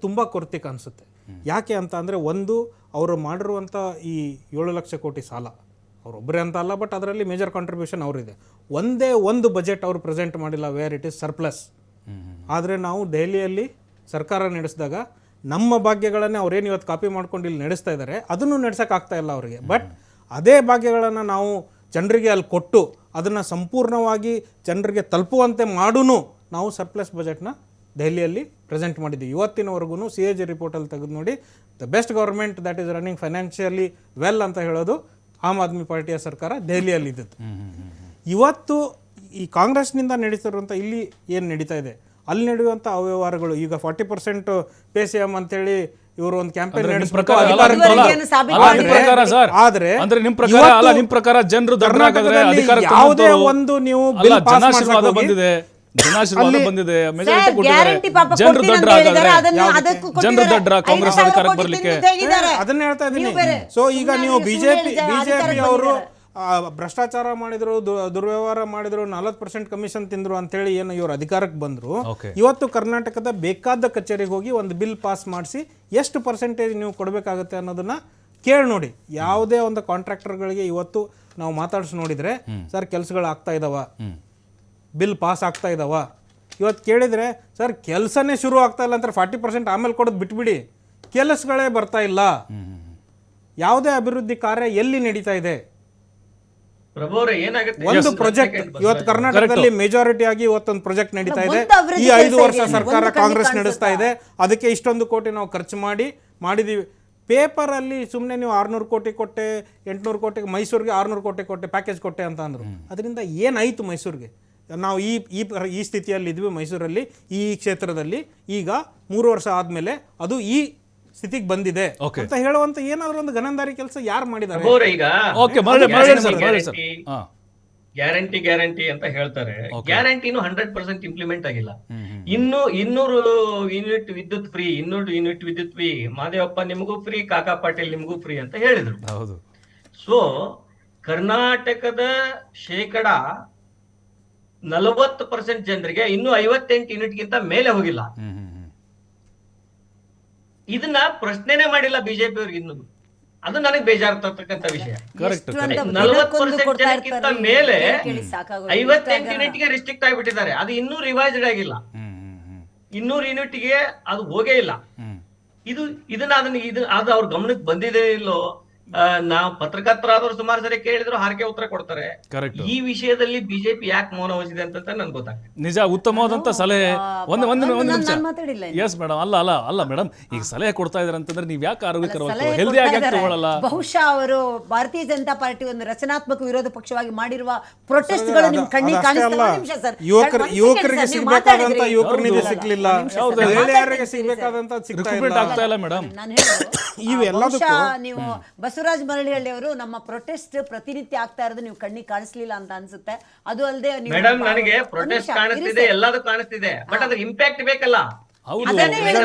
ತುಂಬ ಕೊರತೆ ಕಾಣಿಸುತ್ತೆ. ಯಾಕೆ ಅಂತ ಅಂದರೆ, ಒಂದು ಅವರು ಮಾಡಿರುವಂಥ ಈ 7 ಲಕ್ಷ ಕೋಟಿ ಸಾಲ ಅವರೊಬ್ಬರೇ ಅಂತ ಅಲ್ಲ, ಬಟ್ ಅದರಲ್ಲಿ ಮೇಜರ್ ಕಾಂಟ್ರಿಬ್ಯೂಷನ್ ಅವರಿದೆ. ಒಂದೇ ಒಂದು ಬಜೆಟ್ ಅವರು ಪ್ರೆಸೆಂಟ್ ಮಾಡಿಲ್ಲ ವೇರ್ ಇಟ್ ಈಸ್ ಸರ್ಪ್ಲಸ್. ಆದರೆ ನಾವು ದೆಹಲಿಯಲ್ಲಿ ಸರ್ಕಾರ ನಡೆಸಿದಾಗ ನಮ್ಮ ಭಾಗ್ಯಗಳನ್ನೇ ಅವ್ರೇನು ಇವತ್ತು ಕಾಪಿ ಮಾಡ್ಕೊಂಡು ಇಲ್ಲಿ ನಡೆಸ್ತಾ ಇದ್ದಾರೆ, ಅದನ್ನು ನಡೆಸೋಕ್ಕಾಗ್ತಾ ಇಲ್ಲ ಅವರಿಗೆ. ಬಟ್ ಅದೇ ಭಾಗ್ಯಗಳನ್ನು ನಾವು ಜನರಿಗೆ ಅಲ್ಲಿ ಕೊಟ್ಟು ಅದನ್ನು ಸಂಪೂರ್ಣವಾಗಿ ಜನರಿಗೆ ತಲುಪುವಂತೆ ಮಾಡೂ ನಾವು ಸರ್ಪ್ಲಸ್ ಬಜೆಟ್ನ ದೆಹಲಿಯಲ್ಲಿ ಪ್ರೆಸೆಂಟ್ ಮಾಡಿದ್ದೀವಿ. ಇವತ್ತಿನವರೆಗೂ CAG ರಿಪೋರ್ಟಲ್ಲಿ ತೆಗೆದು ನೋಡಿ, the best government that is running financially well ಅಂತ ಹೇಳೋದು ಆಮ್ ಆದ್ಮಿ ಪಾರ್ಟಿಯ ಸರ್ಕಾರ ದೆಹಲಿಯಲ್ಲಿ ಇದ್ದದ್ದು. ಇವತ್ತು ಈ ಕಾಂಗ್ರೆಸ್ನಿಂದ ನಡೀತಿರುವಂಥ ಇಲ್ಲಿ ಏನು ನಡೀತಾ ಇದೆ, ಅಲ್ಲಿ ನಡೆಯುವಂಥ ಅವ್ಯವಹಾರಗಳು, ಈಗ 40% ಪೇ ಸಿ ಎಂ ಅಂತೇಳಿ ಇವರು ಒಂದು ಕ್ಯಾಂಪೇನ್ ನಡೆಸಬೇಕು. ಯಾವುದೇ ಒಂದು ನೀವು ಬಿಲ್ ಪಾಸ್ ಬಂದಿದೆ, ಜನಾಶೀರ್ವಾದ ಬಂದಿದೆ, ಮೆಜಾರಿಟಿ ಕೊಟ್ಟಿದ್ದಾರೆ, ಜನರು ದಡ್ರ ಕಾಂಗ್ರೆಸ್ ಅಧಿಕಾರಕ್ಕೆ ಬರಲಿಕ್ಕೆ ಅದನ್ನ ಹೇಳ್ತಾ ಇದ್ದೀನಿ. ಸೊ ಈಗ ನೀವು ಬಿಜೆಪಿ ಅವರು ಭ್ರಷ್ಟಾಚಾರ ಮಾಡಿದ್ರು, ದುರ್ವ್ಯವಹಾರ ಮಾಡಿದ್ರು, 40% ಕಮಿಷನ್ ತಿಂದ್ರು ಅಂತೇಳಿ ಏನು ಇವರು ಅಧಿಕಾರಕ್ಕೆ ಬಂದ್ರು, ಇವತ್ತು ಕರ್ನಾಟಕದ ಬೇಕಾದ ಕಚೇರಿಗೆ ಹೋಗಿ ಒಂದು ಬಿಲ್ ಪಾಸ್ ಮಾಡಿಸಿ ಎಷ್ಟು ಪರ್ಸೆಂಟೇಜ್ ನೀವು ಕೊಡಬೇಕಾಗುತ್ತೆ ಅನ್ನೋದನ್ನ ಕೇಳಿ ನೋಡಿ. ಯಾವುದೇ ಒಂದು ಕಾಂಟ್ರಾಕ್ಟರ್ಗಳಿಗೆ ಇವತ್ತು ನಾವು ಮಾತಾಡಿಸಿ ನೋಡಿದ್ರೆ, ಸರ್ ಕೆಲಸಗಳು ಆಗ್ತಾ ಇದಾವ, ಬಿಲ್ ಪಾಸ್ ಆಗ್ತಾ ಇದಾವ, ಇವತ್ತು ಕೇಳಿದರೆ ಸರ್ ಕೆಲಸನೇ ಶುರು ಆಗ್ತಾ ಇಲ್ಲ ಅಂತ 40% ಆಮೇಲೆ ಕೊಡೋದು ಬಿಟ್ಬಿಡಿ, ಕೆಲಸಗಳೇ ಬರ್ತಾ ಇಲ್ಲ, ಯಾವುದೇ ಅಭಿವೃದ್ಧಿ ಕಾರ್ಯ ಎಲ್ಲಿ ನಡೀತಾ ಇದೆ? ಒಂದು ಪ್ರಾಜೆಕ್ಟ್ ಇವತ್ತು ಕರ್ನಾಟಕದಲ್ಲಿ ಮೆಜಾರಿಟಿ ಆಗಿ ಇವತ್ತೊಂದು ಪ್ರಾಜೆಕ್ಟ್ ನಡೀತಾ ಇದೆ. ಈ 5 ವರ್ಷ ಸರ್ಕಾರ ಕಾಂಗ್ರೆಸ್ ನಡೆಸ್ತಾ ಇದೆ, ಅದಕ್ಕೆ ಇಷ್ಟೊಂದು ಕೋಟಿ ನಾವು ಖರ್ಚು ಮಾಡಿದೀವಿ. ಪೇಪರ್ ಅಲ್ಲಿ ಸುಮ್ಮನೆ ನೀವು 600 ಕೋಟಿ ಕೊಟ್ಟೆ, 800 ಕೋಟಿ, ಮೈಸೂರಿಗೆ 600 ಕೋಟಿ ಕೊಟ್ಟೆ, ಪ್ಯಾಕೇಜ್ ಕೊಟ್ಟೆ ಅಂತ ಅಂದ್ರು. ಅದರಿಂದ ಏನಾಯ್ತು ಮೈಸೂರಿಗೆ? ನಾವು ಈ ಸ್ಥಿತಿಯಲ್ಲಿ ಇದ್ವಿ ಮೈಸೂರಲ್ಲಿ, ಈ ಕ್ಷೇತ್ರದಲ್ಲಿ. ಈಗ 3 ವರ್ಷ ಆದ್ಮೇಲೆ ಅದು ಈ ಸ್ಥಿತಿಗೆ ಬಂದಿದೆ ಅಂತ ಹೇಳುವಂತ ಏನಾದ್ರು ಒಂದು ಗನಂದಾರಿ ಕೆಲಸ ಯಾರು ಮಾಡಿದ್ದಾರೆ? ಗ್ಯಾರಂಟಿ ಅಂತ ಹೇಳ್ತಾರೆ. ಗ್ಯಾರಂಟಿನೂ 100% ಇಂಪ್ಲಿಮೆಂಟ್ ಆಗಿಲ್ಲ. 200 ಯೂನಿಟ್ ವಿದ್ಯುತ್ ಫ್ರೀ, 200 ಯೂನಿಟ್ ವಿದ್ಯುತ್ ಫ್ರೀ, ಮಾದೇವಪ್ಪ ನಿಮಗೂ ಫ್ರೀ, ಕಾಕಾ ಪಾಟೀಲ್ ನಿಮಗೂ ಫ್ರೀ ಅಂತ ಹೇಳಿದ್ರು. ಸೊ ಕರ್ನಾಟಕದ 40% ಜನರಿಗೆ ಇನ್ನೂ 58 ಯೂನಿಟ್ಗಿಂತ ಮೇಲೆ ಹೋಗಿಲ್ಲ. ಇದನ್ನ ಪ್ರಶ್ನೆನೇ ಮಾಡಿಲ್ಲ ಬಿಜೆಪಿ ಅವ್ರಿಗೆ ಇನ್ನೂ. ಅದು ನನಗೆ ಬೇಜಾರ್ತಕ್ಕಂಥ ವಿಷಯ. 40% ಜನಕ್ಕಿಂತ ಮೇಲೆ 58 ಯೂನಿಟ್ಗೆ ರಿಸ್ಟ್ರಿಕ್ಟ್ ಆಗಿಬಿಟ್ಟಿದ್ದಾರೆ. ಅದು ಇನ್ನೂ ರಿವೈಸ್ಡ್ ಆಗಿಲ್ಲ. 200 ಯೂನಿಟ್ಗೆ ಅದು ಹೋಗೇ ಇಲ್ಲ. ಅದು ಅವ್ರ ಗಮನಕ್ಕೆ ಬಂದಿದೆ ಇಲ್ಲೋ? ನಾವು ಪತ್ರಕರ್ತರಾದವರು ಸುಮಾರು ಸರಿ ಕೇಳಿದ್ರು ಹಾರಿಕೆ ಉತ್ತರ ಕೊಡ್ತಾರೆ. ಈ ವಿಷಯದಲ್ಲಿ ಬಿಜೆಪಿ ಯಾಕೆ ಮೌನ ವಹಿಸಿದೆ ಅಂತ ನನ್ಗೆ ಗೊತ್ತಾಗ್ತದೆ. ನಿಜ, ಉತ್ತಮವಾದಂತ ಸಲಹೆ. ಒಂದು ನಿಮಿಷ. ಎಸ್ ಮೇಡಮ್, ಅಲ್ಲ ಮೇಡಮ್, ಈಗ ಸಲಹೆ ಕೊಡ್ತಾ ಇದಾರೆ ಅಂತಂದ್ರೆ ನೀವ್ ಯಾಕೆ ಆರೋಗ್ಯಕರವಾಗಿ ಹೆಲ್ದಿ ಆಗಿ ತಗೊಳ್ಳಲ್ಲ? ಬಹುಶಃ ಅವರು ಭಾರತೀಯ ಜನತಾ ಪಾರ್ಟಿ ಒಂದು ರಚನಾತ್ಮಕ ವಿರೋಧ ಪಕ್ಷವಾಗಿ ಮಾಡಿರುವ ಪ್ರೊಟೆಸ್ಟ್ಗಳು ನಿಮ್ ಕಣ್ಣಿಗೆ ಕಾಣಿಸ್ತಾ ಯುವಕರಿಗೆ ಸಿಗಬೇಕಾದಂತ ಯುವಕರ ನಿಧಿ ಸಿಗ್ಲಿಲ್ಲ, ಮಹಿಳೆಯರಿಗೆ ಸಿಗಬೇಕಾದಂತ ಆಗ್ತಾ ಇಲ್ಲ ಮೇಡಮ್. ಇವೆಲ್ಲದಕ್ಕೂ ನೀವು ಬಸವರಾಜ ಮರಳಿಹಳ್ಳಿ ಅವರು ನಮ್ಮ ಪ್ರೊಟೆಸ್ಟ್ ಪ್ರತಿನಿತ್ಯ ಆಗ್ತಾ ಇರೋದು ನೀವು ಕಣ್ಣಿಗೆ ಕಾಣಿಸ್ಲಿಲ್ಲ ಅಂತ ಅನ್ಸುತ್ತೆ. ಅದು ಅಲ್ಲದೆ ಮೇಡಮ್, ನನಗೆ ಪ್ರೊಟೆಸ್ಟ್ ಕಾಣಿಸ್ತಿದೆ, ಎಲ್ಲದೂ ಕಾಣಿಸ್ತಿದೆ, ಬಟ್ ಅದ್ರ ಇಂಪ್ಯಾಕ್ಟ್ ಬೇಕಲ್ಲ.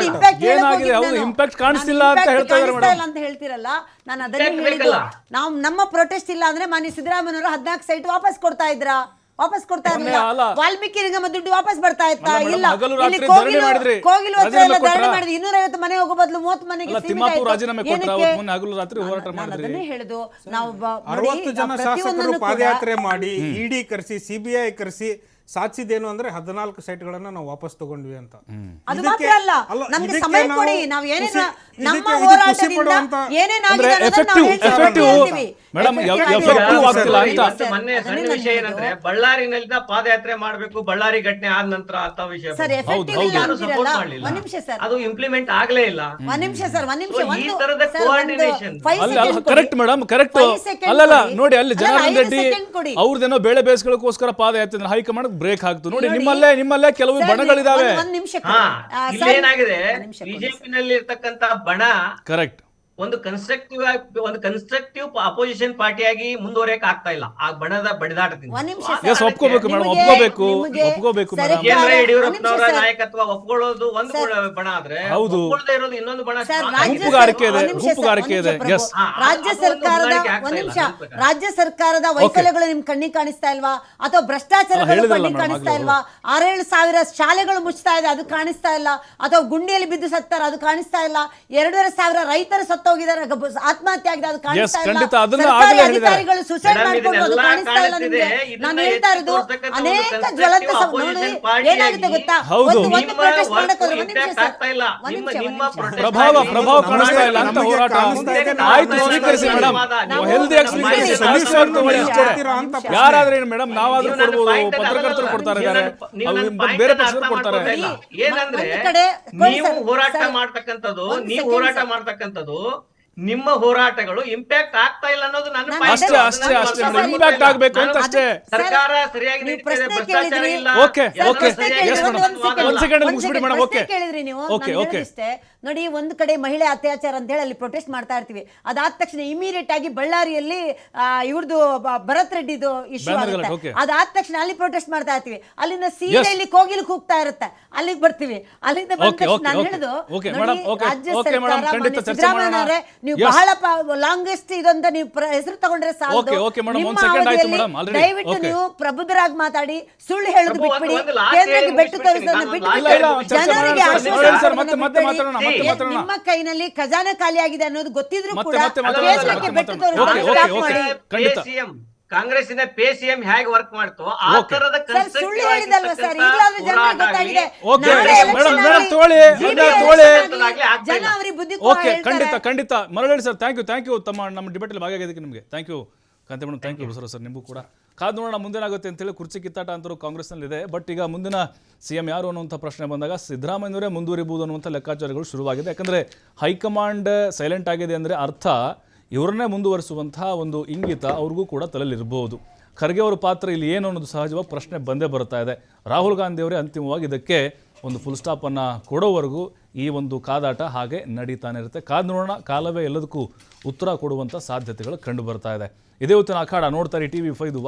ಇಂಪ್ಯಾಕ್ಟ್ ಕಾಣಿಸ್ತಿಲ್ಲ ಅಂತ ಹೇಳ್ತಿರಲ್ಲ. ನಾನು ಅದನ್ನೇ ಹೇಳಿದ್ದು. ನಾವು ನಮ್ಮ ಪ್ರೊಟೆಸ್ಟ್ ಇಲ್ಲ ಅಂದ್ರೆ ಮಾನ್ಯ ಸಿದ್ದರಾಮಯ್ಯವರು 14 ಸೈಟ್ ವಾಪಸ್ ಕೊಡ್ತಾ ಇದ್ರಾ? ವಾಪಸ್ ಕೊಡ್ತಾ ಇರಲಿಲ್ಲ. ವಾಲ್ಮೀಕಿ ನಿಗಮ ದುಡ್ಡು ವಾಪಸ್ ಬರ್ತಾ ಇತ್ತಾ? ಇಲ್ಲ. ಕೋಗಿಲು ಹತ್ರ ಎಲ್ಲ ಧರಣಿ ಮಾಡಿದ್ವಿ. 250 ಮನೆ ಹೋಗೋ ಬದಲು 30 ಮನೆಗೆ ಅದನ್ನೇ ಹೇಳುದು. ನಾವು 60 ಜನ ಶಾಸಕರು ಪಾದಯಾತ್ರೆ ಮಾಡಿ ಇಡಿ ಕರೆಸಿ, CBI ಕರೆಸಿ ಸಾಧಿಸಿದೇನು ಅಂದ್ರೆ 14 ಸೈಟ್ಗಳನ್ನ ನಾವು ವಾಪಸ್ ತಗೊಂಡ್ವಿ ಅಂತ. ಅದು ಮಾತ್ರ ಅಲ್ಲ, ನಮಗೆ ಸಮಯ ಕೊಡಿ, ನಾವು ಏನೇನು ನಮ್ಮ ಹೋರಾಟದಿಂದ ಏನೇನಾಗಿದೆ ಮೊನ್ನೆ ಸಣ್ಣ ವಿಷಯ ಏನಂದ್ರೆ ಬಳ್ಳಾರಿನಲ್ಲಿನ ಪಾದಯಾತ್ರೆ ಮಾಡಬೇಕು, ಬಳ್ಳಾರಿ ಘಟನೆ ಆದ ನಂತರ ಅಂತ ವಿಷಯ ಅದು ಇಂಪ್ಲಿಮೆಂಟ್ ಆಗ್ಲೇ ಇಲ್ಲ. ಈ ತರದ ಕೋಆರ್ಡಿನೇಷನ್ ಕರೆಕ್ಟ್ ಮೇಡಮ್, ಕರೆಕ್ಟ್. ಅಲ್ಲ ನೋಡಿ, ಅಲ್ಲಿ ಜನಾರ್ದನ್ ರೆಡ್ಡಿ ಅವ್ರದೇನೋ ಬೇಳೆ ಬೇಯಿಸ್ಕೊಳ್ಳೋಕೋಸ್ಕರ ಪಾದಯಾತ್ರೆ ಹೈಕಮಾಂಡ್ ಬ್ರೇಕ್ ಹಾಕ್ತು. ನೋಡಿ, ನಿಮ್ಮಲ್ಲೇ ಕೆಲವು ಬಣಗಳಿದಾವೆ. ಇಲ್ಲೇನಾಗಿದೆ, ಬಿಜೆಪಿನಲ್ಲಿ ಇರ್ತಕ್ಕಂತ ಬಣ ಕರೆಕ್ಟ್ ಒಂದು ಕನ್ಸ್ಟ್ರಕ್ಟಿವ್ ಅಪೋಸಿಷನ್ ಪಾರ್ಟಿಯಾಗಿ ಮುಂದುವರಿಯಕ್ ಆಗ್ತಾ ಇಲ್ಲ ಆ ಬಡಿದಾಟದಿಂದ. ಒಂದ್ ನಿಮಿಷ ಆ ಸರ್. ಎಸ್ ಒಪ್ಕೋಬೇಕು ಮೇಡಮ್, ನಿಮಗೆ- ಒಪ್ಕೋಬೇಕು ನಿಮಗೆ ಒಪ್ಕೋಬೇಕು ಸರ್ಕಾರ- ಮೇಡಮ್. ಕೇಂದ್ರ ಒಂದ್ ಯಡಿಯೂರಪ್ಪನವರ ನಿಮಿಷ ಸರ್. ನಾಯಕತ್ವ ಒಪ್ಕೊಳ್ಳೋದು ಒಂದು ಬಣ ಆದ್ರೆ ಹೌದು. ಒಪ್ಕೊಳ್ಳದೆ ಇರೋದು ಇನ್ನೊಂದು ಬಣ. ಸರ್, strong ರಾಜ್ಯ ಆಗಿದೆ. ಗುಂಪುಗಾರಿಕೆ ಇದೆ, ಒಂದ್ ನಿಮಿಷ ಸರ್, ಗುಂಪುಗಾರಿಕೆ ಒಂದ್ ನಿಮಿಷ ಇದೆ. ಪ್ರಭು. Yes. ರಾಜ್ಯ ಅದು ಒಂದು ಸರ್ಕಾರದ ಹೊಂದಾಣಿಕೆ ಆಗ್ತಾ ಒಂದ್ ಇಲ್ಲ, ನಿಮಿಷ ನನ್ನ ಪ್ರಕಾರ. ರಾಜ್ಯ ಸರ್ಕಾರದ ವೈಫಲ್ಯಗಳು ನಿಮ್ ಕಣ್ಣಿಗೆ ಕಾಣಿಸ್ತಾ ಇಲ್ವಾ ಅಥವಾ ಭ್ರಷ್ಟಾಚಾರಗಳು ಹೇಳಿದ್ರಲ್ಲ ಕಣ್ಣಿಗೆ ಮೇಡಮ್ ಕಾಣಿಸ್ತಾ ಆಗ್ಲೂ. ಇಲ್ವಾ? 6-7 ಸಾವಿರ ಶಾಲೆಗಳು ಮುಚ್ತಾ ಇದೆ, ಅದು ಕಾಣಿಸ್ತಾ ಇಲ್ಲ. ಅಥವಾ ಗುಂಡಿಯಲ್ಲಿ ಬಿದ್ದು ಸತ್ತಾರ, ಅದು ಕಾಣಿಸ್ತಾ ಇಲ್ಲ. 2,500 ಸಾವಿರ ರೈತರು ಸತ್ತೋಗಿದ್ದಾರೆ, ಆತ್ಮಹತ್ಯೆ ಆಗಿದೆ, ಅದು ಕಾಣಿಸ್ತಾ ಇಲ್ಲ. ಖಂಡಿತ, ಅದನ್ನ ಸರ್ಕಾರಿ ಆಗ್ಲೇ ಹೇಳಿದ್ದಾರೆ. ಅಧಿಕಾರಿಗಳು ಸುಸೈಡ್ ಮೇಡಮ್, ಮಾಡ್ಕೊಂಡು, ಅದು ಇದನ್ನೆಲ್ಲ ಕಾಣಿಸ್ತಾ ಇಲ್ಲ ನಿಮ್ಗೆ. ಕಾಣಿಸ್ತಿದೆ. ನಾನು ಇದನ್ನ ಹೇಳ್ತಾ ಇರೋದು ಎತ್ತಿ ತೋರ್ಸಕ್ಕಂತ ಒಂದು ಅನೇಕ constructive ಜ್ವಲಂತ opposition ನೋಡಿ party ಏನಾಗುತ್ತೆ ಆಗಿ ಗೊತ್ತಾ? ಹೌದು. ಒಂದು ನಿಮ್ಮ ಪ್ರೊಟೆಸ್ಟ್ work ಮಾಡಕ್ಕೆ ಹೋದ್ರೆ ಒಂದ್ ನಿಮಿಷ impact ಸರ್. ಆಗ್ತಾ ಇಲ್ಲ. ಒಂದ್ ನಿಮ್ಮ ನಿಮಿಷ, ನಿಮ್ಮ ಒಂದ್ ನಿಮಿಷ. protest ಪ್ರಭಾವ ಆಗಿ ಕಾಣಿಸ್ತಾ ಇಲ್ಲ ಅಂತ ನಮಗೆ ಹೋರಾಟ ಕಾಣಿಸ್ತಾ ಇದೆ. ಆಯ್ತು, ನಾವು ಸ್ವೀಕರಿಸಿ ಮೇಡಮ್. ನಾವು ಹೆಲ್ದಿಯಾಗಿ ಸ್ವೀಕರಿಸಿ. solution ಶಾಸಕರು ತಗೊಳ್ಳಿ ಅಷ್ಟೇ. ಕೊಡ್ತೀರಾ ಅಂತ ಪ್ರಶ್ನೆ. ಯಾರಾದ್ರೆ ಏನು ಮೇಡಮ್, ನಾವಾದ್ರೂ ನೀವು ನನ್ನ ಕೊಡ್ಬೋದು, point ಅನ್ನ ಪತ್ರಕರ್ತರು ಅಲ್ಲ. ಕೊಡ್ತಾರೆ ನೀವು ಇದ್ದಾರೆ, ನೀವು ನನ್ನ point ಬೇರೆ ಅನ್ನ ಪಕ್ಷದವರು ಅರ್ಥ ಕೊಡ್ತಾರೆ. ಮಾಡ್ಕೊತಾ ಇಲ್ಲ. ಏನಂದ್ರೆ ಒಂದು ಕಡೆ ನೀವು ಸರ್, ಹೋರಾಟ ಸರ್, ಮಾಡ್ತಕ್ಕಂಥದ್ದು, ಒಂದು ನೀವು second ಹೋರಾಟ ಸರ್. ಮಾಡ್ತಕ್ಕಂಥದ್ದು, ನಿಮ್ಮ ಹೋರಾಟಗಳು ಇಂಪ್ಯಾಕ್ಟ್ ಆಗ್ತಾ ಇಲ್ಲ ಅನ್ನೋದು ನನ್ನ ನಾನು point. ಅಷ್ಟೇ, ಅಷ್ಟೇ, ಅಷ್ಟೇ ನಾನು ಮೇಡಮ್. ಇಂಪ್ಯಾಕ್ಟ್ ಆಗ್ಬೇಕು ಅಂತ ನಾನು ಅಷ್ಟೇ. ಸರ್ಕಾರ ಸರಿಯಾಗಿ ನೀವು ನಡೀತಿದೆ, ಪ್ರಶ್ನೆ ಭ್ರಷ್ಟಾಚಾರ ಕೇಳಿದ್ರಿ. ಇಲ್ಲ. ಓಕೆ, ಎಲ್ಲ ಓಕೆ. ಸರಿಯಾಗಿ Yes, ಇದೆ. madam. ಒಂದ್ second ಅಲ್ಲಿ ಮುಗಿಸ್ಬಿಡಿ ಮೇಡಮ್. ಓಕೆ. ಕೇಳಿದ್ರಿ ನೀವು. ಓಕೆ, ನಾನು ಓಕೆ. ಹೇಳಿದ್ದಿಷ್ಟೇ. ನೋಡಿ, ಒಂದು ಕಡೆ ಮಹಿಳೆ ಅತ್ಯಾಚಾರ ಅಂತ ಹೇಳಿ ಅಲ್ಲಿ ಪ್ರೊಟೆಸ್ಟ್ ಮಾಡ್ತಾ ಇರ್ತೀವಿ. ಅದಾದ ತಕ್ಷಣ ಇಮಿಡಿಯೇಟ್ ಆಗಿ ಬಳ್ಳಾರಿಯಲ್ಲಿ ಇವ್ರದ್ದು ಭರತ್ ರೆಡ್ಡಿದು ಇಶ್ಯೂ Banner ಆಗುತ್ತೆ. ಗಳು, okay. ಅದಾದ ತಕ್ಷಣ ಅಲ್ಲಿ ಪ್ರೊಟೆಸ್ಟ್ ಮಾಡ್ತಾ ಇರ್ತೀವಿ. ಅಲ್ಲಿಂದ ಸೀದಾ ಇಲ್ಲಿ ಕೋಗಿಲಿಗೆ ಹೋಗ್ತಾ ಇರುತ್ತೆ, ಅಲ್ಲಿಗೆ ಬರ್ತೀವಿ. ಅಲ್ಲಿಂದ ಬಂದ ಓಕೆ, ತಕ್ಷಣ ಓಕೆ, ನಾನು ಓಕೆ. ಹೇಳುದು ಓಕೆ, ನೋಡಿ, ಮೇಡಮ್, ಓಕೆ, ರಾಜ್ಯ ಓಕೆ, ಸರ್ಕಾರ ಮೇಡಮ್, ಖಂಡಿತ ಮಾನ್ಯ ಚರ್ಚೆ ಸಿದ್ದರಾಮಯ್ಯ ಮಾಡೋಣ. ಅವರೇ, ನೀವು Yes. ಬಹಳ ಲಾಂಗೆಸ್ಟ್ ಇದೊಂದು ನೀವು ಹೆಸರು ತಗೊಂಡ್ರೆ ಸಾಲದು. ಓಕೆ, ಓಕೆ, ಮೇಡಮ್, ನಿಮ್ಮ ಒಂದ್ second ಆಯ್ತು ಅವಧಿಯಲ್ಲಿ ಮೇಡಮ್, already. ದಯವಿಟ್ಟು ಓಕೆ. ನೀವು ಪ್ರಬುದ್ಧರಾಗಿ ಮಾತಾಡಿ, ಸುಳ್ಳು ಹೇಳೋದು ಪ್ರಭು, ಬಿಟ್ಬಿಡಿ. ಒಂದು last ಕೇಂದ್ರಕ್ಕೆ ಹೇಳಿ ಬೆಟ್ಟು ಮುಗಿಸ್ಬಿಡ್ತೀನಿ. ತೋರಿಸೋದನ್ನ ನಾನು ಬಿಟ್ಬಿಡಿ. ಇಲ್ಲ, ಇಲ್ಲ, ಚರ್ಚೆ ಜನರಿಗೆ ಮಾಡೋಣ. ಆಶ್ವಾಸ ನೋಡಿ ಸರ್, ಕೊಡೋದನ್ನ ಮತ್ತೆ ಬಿಟ್ಬಿಡಿ. ಮಾತಾಡೋಣ, ಮತ್ತೆ ಮಾತಾಡೋಣ. ನಿಮ್ಮ ಕೈನಲ್ಲಿ ಖಜಾನೆ ಖಾಲಿ ಆಗಿದೆ ಅನ್ನೋದು ಗೊತ್ತಿದ್ರು ಮತ್ತೆ, ಕೂಡ ಮತ್ತೆ ಮಾತಾಡೋಣ, ಕೇಂದ್ರಕ್ಕೆ ಮತ್ತೆ ಬೆಟ್ಟು ಮಾತಾಡೋಣ. ತೋರಿಸೋದನ್ನ ಓಕೆ, ಸ್ಟಾಪ್ ಓಕೆ, ಮಾಡಿ. ಖಂಡಿತ. PCM ಕಾಂಗ್ರೆಸ್ಸಿನ PCM ಹೇಗೆ ವರ್ಕ್ ಮಾಡ್ತೋ ಆ ಓಕೆ. ತರದ ಸರ್, ಸುಳ್ಳು ಹೇಳಿದಲ್ವಾ ಸರ್? ಈಗಲಾದ್ರೂ ಜನರಿಗೆ ಗೊತ್ತಾಗಿದೆ. ಓಕೆ, ನಾಳೆ ಮೇಡಮ್, election ಮೇಡಮ್, ಆಗಲಿ, ತಗೊಳ್ಳಿ, GBA ಮೇಡಮ್, ತಗೊಳ್ಳಿ. election ಆಗಲಿ, ಜನ ಅವ್ರಿಗೆ ಬುದ್ಧಿ ಕೂಡ ಓಕೆ, ಖಂಡಿತ ಹೇಳ್ತಾರೆ. ಖಂಡಿತ ಮರಳಿ ಸರ್, ಥ್ಯಾಂಕ್ ಯು ತಮ್ಮ ನಮ್ಮ ಡಿಬೇಟಲ್ಲಿ ಭಾಗಿಯಾಗಿದ್ದಕ್ಕೆ ನಿಮಗೆ ಥ್ಯಾಂಕ್ ಯು ಕಾಂತಿ ಮೇಡಮ್, ಥ್ಯಾಂಕ್ ಯು ಸರ್ ನಿಮಗೂ ಕೂಡ. ಕಾದು ನೋಡೋಣ ಮುಂದೇನಾಗುತ್ತೆ ಅಂತೇಳಿ. ಕುರ್ಚಿ ಕಿತ್ತಾಟ ಅಂತರೂ ಕಾಂಗ್ರೆಸ್ನಲ್ಲಿದೆ. ಬಟ್ ಈಗ ಮುಂದಿನ CM ಯಾರು ಅನ್ನುವಂಥ ಪ್ರಶ್ನೆ ಬಂದಾಗ ಸಿದ್ದರಾಮಯ್ಯವರೇ ಮುಂದುವರಿಬಹುದು ಅನ್ನುವಂಥ ಲೆಕ್ಕಾಚಾರಗಳು ಶುರುವಾಗಿದೆ. ಯಾಕಂದರೆ ಹೈಕಮಾಂಡ್ ಸೈಲೆಂಟ್ ಆಗಿದೆ ಅಂದರೆ ಅರ್ಥ ಇವರನ್ನೇ ಮುಂದುವರಿಸುವಂತಹ ಒಂದು ಇಂಗಿತ ಅವ್ರಿಗೂ ಕೂಡ ತಲೆಯಲ್ಲಿರಬಹುದು. ಖರ್ಗೆ ಅವರ ಪಾತ್ರ ಇಲ್ಲಿ ಏನು ಅನ್ನೋದು ಸಹಜವಾಗಿ ಪ್ರಶ್ನೆ ಬಂದೇ ಬರ್ತಾ ಇದೆ. ರಾಹುಲ್ ಗಾಂಧಿ ಅವರೇ ಅಂತಿಮವಾಗಿ ಇದಕ್ಕೆ ಒಂದು ಫುಲ್ ಸ್ಟಾಪನ್ನು ಕೊಡೋವರೆಗೂ ಈ ಒಂದು ಕಾದಾಟ ಹಾಗೆ ನಡೀತಾನೆ ಇರುತ್ತೆ. ಕಾದು ನೋಡೋಣ, ಕಾಲವೇ ಎಲ್ಲದಕ್ಕೂ ಉತ್ತರ ಕೊಡುವಂಥ ಸಾಧ್ಯತೆಗಳು ಕಂಡು ಬರ್ತಾ ಇದೆ. ಇದೇ ಹೊತ್ತಿನ ಅಖಾಡ ನೋಡ್ತಾರೆ TV5.